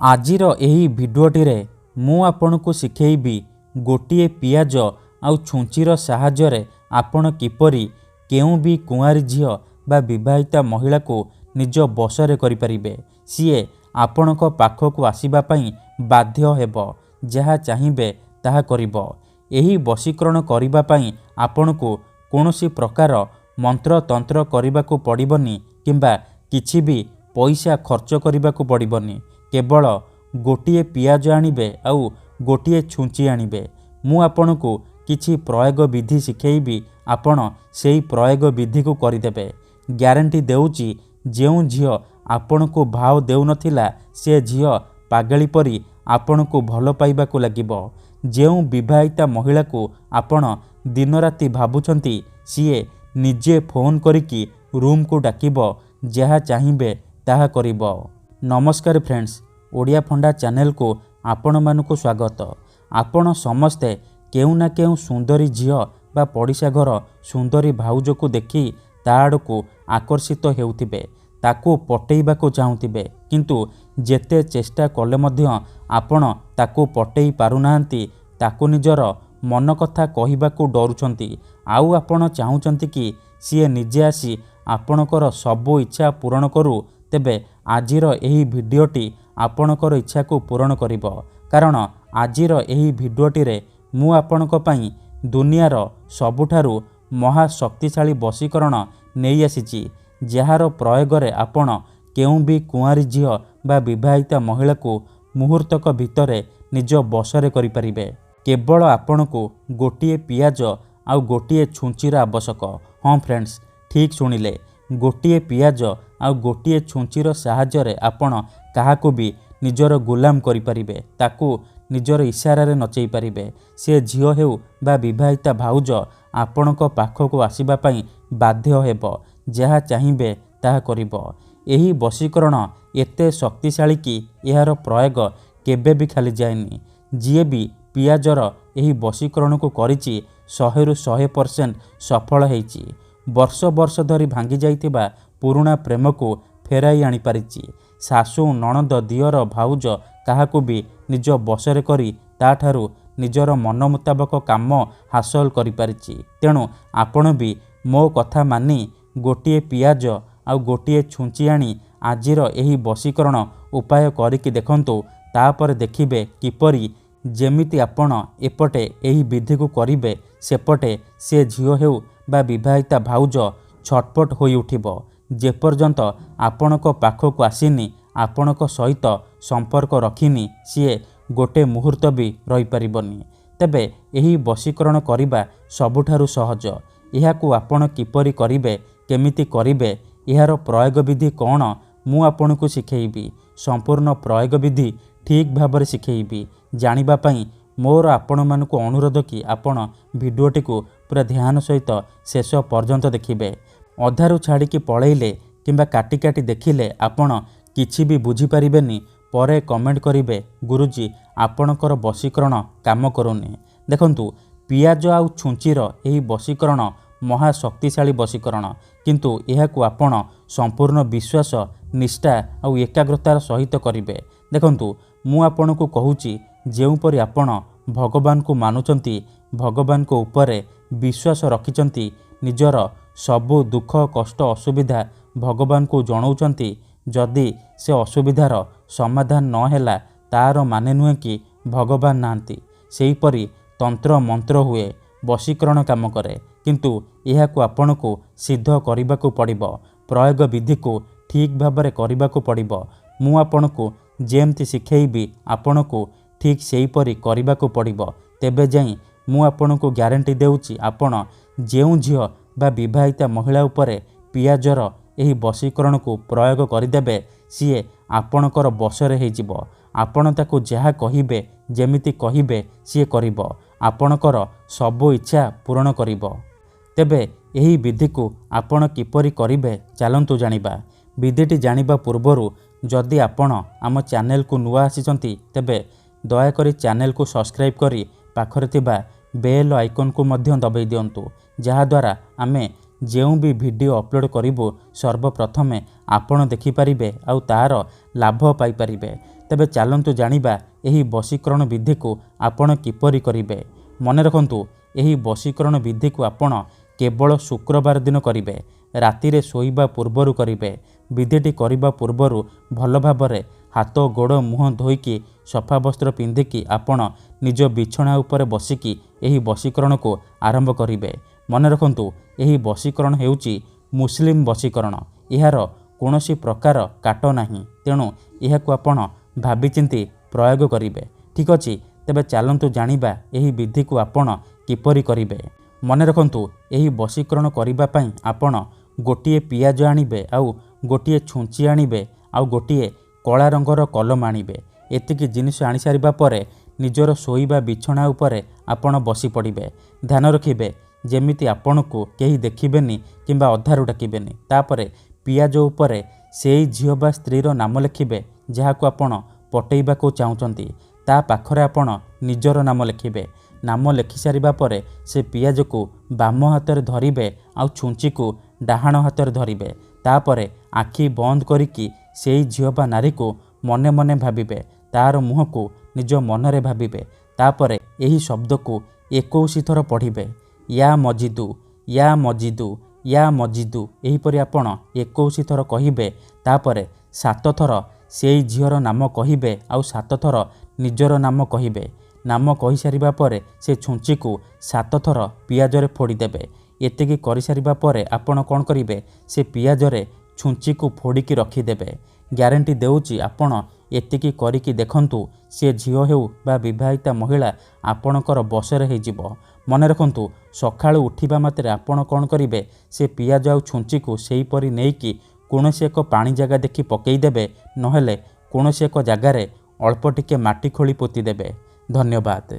आजिर एही भिडियोटी मु आपनकु शिखेइबी गोटिए पियाज आउ छुंचीर साहाय्य आपण किपरि केउ भी कुआरी झियो बा विवाहिता महिला को निज बसरे करिपारिबे। सीए आपणक पाखकु आसीबा पई बाध्य हेबो, जहा चाहिबे ताहा करिबो। एही वशीकरण करिबा पई आपणकु कोनोसी प्रकार मंत्र तंत्र करिबाकु पड़िबनी किंबा किछि भी पैसा खर्च करिबाकु पड़िबनी। केवल गोटिए पियाज आनिबे आउ गोटिए छुंची आनिबे। मु आपणकु किछि प्रयोग विधि शिखेइबी, आपण सेही प्रयोग विधि को करिदेबे। ग्यारंटी देउची जेउ झियो आपणकु भाव देउ नथिला से झियो पागली परी आपणकु भल पाइबाकु लागिबो। जेउ विवाहिता महिला को आपण दिन राति भाबुछंती सीए निजे फोन करिकी रूम को डाकिबो, जहा चाहिबे ताहा करिबो। नमस्कार फ्रेंड्स, ओडिया फंडा चैनल को आपण मानकु स्वागत। आपण समस्ते केउ ना केउ सुंदरी झियो बा पड़िशा घर सुंदरी भाउज को देखी ता आड़कू आकर्षित हेउथिबे, ताकू पटेइबाकू चाहुथिबे, किंतु जेते चेष्टा कले मध्य आपण ताकू पटेई पारुनाहांती, ताकू निजर मन कथा कहिबाकू डरुछंती। आउ आपण चाहुचंती कि सीए निजे आसी आपणकर सबु इच्छा पूरण करू। तेबे आजिर एही भिडियोटी आपणकर इच्छा को पूरण करिबो, कारण आजिर एही भिडियोटी रे मु आपणक पई दुनियार सबुठारु महाशक्तिशाली वशीकरण नहीं आसीची, जहार प्रयोग रे आपण केउ भी कुआरी झियो बा विवाहिता महिला को मुहूर्तक भितरे निज बसरे करि परिबे। केवल आपणकु गोटिए पियाज आउ गोटिए छुंचीर आवश्यक। हाँ फ्रेंड्स, ठीक सुनिले, गोटिए पियाज आउ गोटिए छुंचीर साहाय्य आपण काहाकू भी निजर गुलाम करि परिबे, ताकू निजर इशारा रे नचेई परिबे। से झियो हेउ बा विवाहिता भाउज आपणक पाखकु आसीबा पई बाध्य हेबो, जहा चाहिबे ताहा करिबो। एही वशीकरण एते शक्तिशाली कि एहार प्रयोग केबे भी खाली जाएनी। जिए भी पियाजर एही वशीकरण को करिछि 100 रु 100% सफल हेइछि। वर्ष वर्ष धरी भांगी जाइथिबा पुराणा प्रेम को फेराई आनी पारिछि। सासु नणंद दियर भाउज काहाकू भी निज बसरे करी ताठारु निजर मन मुताबक काम हासिल करि पारिछि। तेणु आपण भी मो कथा मानी गोटिए पियाज आउ गोटिए छुंची आनी आजिर एही वशीकरण उपाय करिकि देखंतु। तापर देखिबे किपरि जेमिति आपण एपटे एही विधि को करिबे, सेपटे से झियो हेउ बा विवाहिता भाउज छटपट होई उठिबो। जेपर्यंत आपणक पाखकु आसीनी, आपणक सहित संपर्क रखिनी, सीए गोटे मुहूर्त भी रही परिबनी। तेबे एही वशीकरण करिबा सबुठारु सहज। एहाकू आपण किपरि करिबे, केमिति करिबे, एहार प्रयोग विधि कौन, मु आपणकू शिखेइबी। संपूर्ण प्रयोग विधि ठीक भाबरे शिखेइबी। जानिबा पई मोर आपण मानकू अनुरोध कि आपण भिडियोटी को पूरा ध्यान सहित शेष पर्यंत देखिबे। अधारु छाड़िकी पळेइले किंबा काटी काटी देखिले आपण किछि भी बुझी परिबेनी। परे कमेंट करिबे, गुरुजी आपणकर वशीकरण काम करूनी। देखंतु, पियाज आउ छुंचीर एही वशीकरण महाशक्तिशाली वशीकरण, किंतु एहाकू आपण संपूर्ण विश्वास, निष्ठा आउ एकाग्रतार सहित करिबे। देखंतु, मु आपणकू कहूची, जेउपरि आपण भगवान को मानुचंती, भगवान को उपरे विश्वास रखिचंती, निजर सबु दुख कष्ट असुविधा भगवान को जणाउचंती, जदि से असुविधार समाधान न हेला तार माने नुहे कि भगवान नांती। सेहीपरि तंत्र मंत्र हुए, वशीकरण काम करे, किंतु एहाकू आपणकू सिद्ध करिबाकू पड़िबो। प्रयोग विधि को ठीक भाबरे करिबाकू पड़िबो। मु आपणकू जेमति शिखेइबी, आपणकू ठीक सेहीपरि करिबाकू पड़िबो। तेबे जाई मु आपणकू ग्यारंटी देउची, आपण जेउ झियो बा विवाहिता महिला उपरे पियाजर एही वशीकरण को प्रयोग करिदेबे, सीए आपणकर बसरे हेजिबो। आपण ताकू जहा कहिबे, जेमिति कहिबे, सीए करिबो। आपणकर सबु इच्छा पूर्ण करिबो। तेबे एही विधि को आपण किपरि करिबे, चलंतु जानिबा। विधिटी जानिबा पूर्वरु जदि आपण आम चैनल को नुआ आसीचंती, तेबे दयाकरी चैनल को सब्सक्राइब करी पाखरे थिबा बेल आइकन को मध्य दबाई दियंतु, जहा द्वारा आमे जेउ भी वीडियो अपलोड करिबो सर्वप्रथमे आपण देखि परिबे आउ तार लाभ पाई परिबे। ତେବେ ଚାଲନ୍ତୁ ଜାଣିବା ଏହି ବଶୀକରଣ ବିଧିକୁ ଆପଣ କିପରି କରିବେ। ମନେ ରଖନ୍ତୁ, ଏହି ବଶୀକରଣ ବିଧିକୁ ଆପଣ କେବଳ ଶୁକ୍ରବାର ଦିନ କରିବେ। ରାତିରେ ଶୋଇବା ପୂର୍ବରୁ କରିବେ। ବିଧିଟି କରିବା ପୂର୍ବରୁ ଭଲ ଭାବରେ ହାତ ଗୋଡ଼ ମୁହଁ ଧୋଇକି ସଫା ବସ୍ତ୍ର ପିନ୍ଧିକି ଆପଣ ନିଜ ବିଛଣା ଉପରେ ବସିକି ଏହି ବଶୀକରଣକୁ ଆରମ୍ଭ କରିବେ। ମନେ ରଖନ୍ତୁ, ଏହି ବଶୀକରଣ ହେଉଛି ମୁସଲିମ ବଶୀକରଣ। ଏହାର କୌଣସି ପ୍ରକାର କାଟ ନାହିଁ, ତେଣୁ ଏହାକୁ ଆପଣ ଭାବିଚିନ୍ତି ପ୍ରୟୋଗ କରିବେ। ଠିକ୍ ଅଛି, ତେବେ ଚାଲନ୍ତୁ ଜାଣିବା ଏହି ବିଧିକୁ ଆପଣ କିପରି କରିବେ। ମନେ ରଖନ୍ତୁ, ଏହି ବଶୀକରଣ କରିବା ପାଇଁ ଆପଣ ଗୋଟିଏ ପିଆଜ ଆଣିବେ, ଆଉ ଗୋଟିଏ ଛୁଞ୍ଚି ଆଣିବେ, ଆଉ ଗୋଟିଏ କଳା ରଙ୍ଗର କଲମ ଆଣିବେ। ଏତିକି ଜିନିଷ ଆଣିସାରିବା ପରେ ନିଜର ଶୋଇବା ବିଛଣା ଉପରେ ଆପଣ ବସି ପଡ଼ିବେ। ଧ୍ୟାନ ରଖିବେ ଯେମିତି ଆପଣଙ୍କୁ କେହି ଦେଖିବେନି କିମ୍ବା ଅଧାରୁ ଡାକିବେନି। ତାପରେ ପିଆଜ ଉପରେ ସେଇ ଝିଅ ବା ସ୍ତ୍ରୀର ନାମ ଲେଖିବେ ଯାହାକୁ ଆପଣ ପଟେଇବାକୁ ଚାହୁଁଛନ୍ତି। ତା ପାଖରେ ଆପଣ ନିଜର ନାମ ଲେଖିବେ। ନାମ ଲେଖିସାରିବା ପରେ ସେ ପିଆଜକୁ ବାମ ହାତରେ ଧରିବେ, ଆଉ ଛୁଞ୍ଚିକୁ ଡାହାଣ ହାତରେ ଧରିବେ। ତାପରେ ଆଖି ବନ୍ଦ କରିକି ସେଇ ଝିଅ ବା ନାରୀକୁ ମନେ ମନେ ଭାବିବେ। ତାର ମୁହଁକୁ ନିଜ ମନରେ ଭାବିବେ। ତାପରେ ଏହି ଶବ୍ଦକୁ 21 ଥର ପଢ଼ିବେ। ୟା ମଜିଦୁ, ୟା ମଜିଦୁ, ୟା ମଜିଦୁ। ଏହିପରି ଆପଣ 21 ଥର କହିବେ। ତାପରେ 7 ଥର ସେଇ ଝିଅର ନାମ କହିବେ, ଆଉ 7 ଥର ନିଜର ନାମ କହିବେ। ନାମ କହିସାରିବା ପରେ ସେ ଛୁଞ୍ଚିକୁ 7 ଥର ପିଆଜରେ ଫୋଡ଼ିଦେବେ। ଏତିକି କରିସାରିବା ପରେ ଆପଣ କ'ଣ କରିବେ, ସେ ପିଆଜରେ ଛୁଞ୍ଚିକୁ ଫୋଡ଼ିକି ରଖିଦେବେ। ଗ୍ୟାରେଣ୍ଟି ଦେଉଛି ଆପଣ ଏତିକି କରିକି ଦେଖନ୍ତୁ, ସେ ଝିଅ ହେଉ ବା ବିବାହିତା ମହିଳା ଆପଣଙ୍କର ବଶରେ ହେଇଯିବ। ମନେ ରଖନ୍ତୁ, ସକାଳୁ ଉଠିବା ମାତ୍ରେ ଆପଣ କ'ଣ କରିବେ, ସେ ପିଆଜ ଆଉ ଛୁଞ୍ଚିକୁ ସେହିପରି ନେଇକି କୌଣସି ଏକ ପାଣି ଜାଗା ଦେଖି ପକାଇଦେବେ, ନହେଲେ କୌଣସି ଏକ ଜାଗାରେ ଅଳ୍ପ ଟିକେ ମାଟି ଖୋଳି ପୋତିଦେବେ। ଧନ୍ୟବାଦ।